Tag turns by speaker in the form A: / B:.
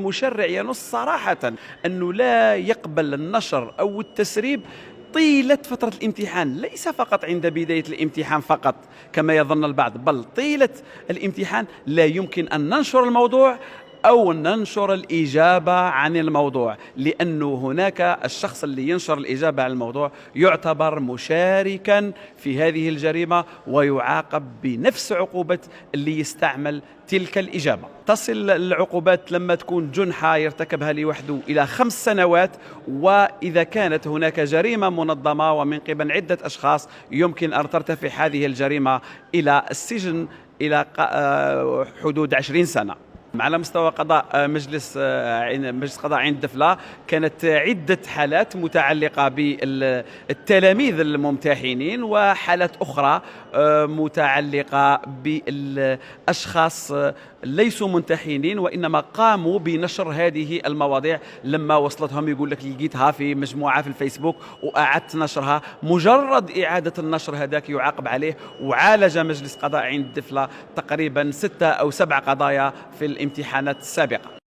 A: المشرع ينص صراحة أنه لا يقبل النشر أو التسريب طيلة فترة الامتحان، ليس فقط عند بداية الامتحان فقط كما يظن البعض، بل طيلة الامتحان لا يمكن أن ننشر الموضوع أو ننشر الإجابة عن الموضوع، لأنه هناك الشخص اللي ينشر الإجابة عن الموضوع يعتبر مشاركا في هذه الجريمة ويعاقب بنفس عقوبة اللي يستعمل تلك الإجابة. تصل العقوبات لما تكون جنحة يرتكبها لوحده إلى 5 سنوات، وإذا كانت هناك جريمة منظمة ومن قبل عدة أشخاص يمكن أن ترتفع هذه الجريمة إلى السجن إلى حدود 20 سنة. على مستوى قضاء مجلس قضاء عين الدفلة كانت عدة حالات متعلقة بالتلاميذ الممتحنين، وحالات أخرى متعلقة بالأشخاص ليسوا ممتحنين وإنما قاموا بنشر هذه المواضيع لما وصلتهم، يقول لك لقيتها في مجموعة في الفيسبوك وأعدت نشرها. مجرد إعادة النشر هذاك يعاقب عليه. وعالج مجلس قضاء عين الدفلة تقريبا 6 أو 7 قضايا في الامتحانات السابقة.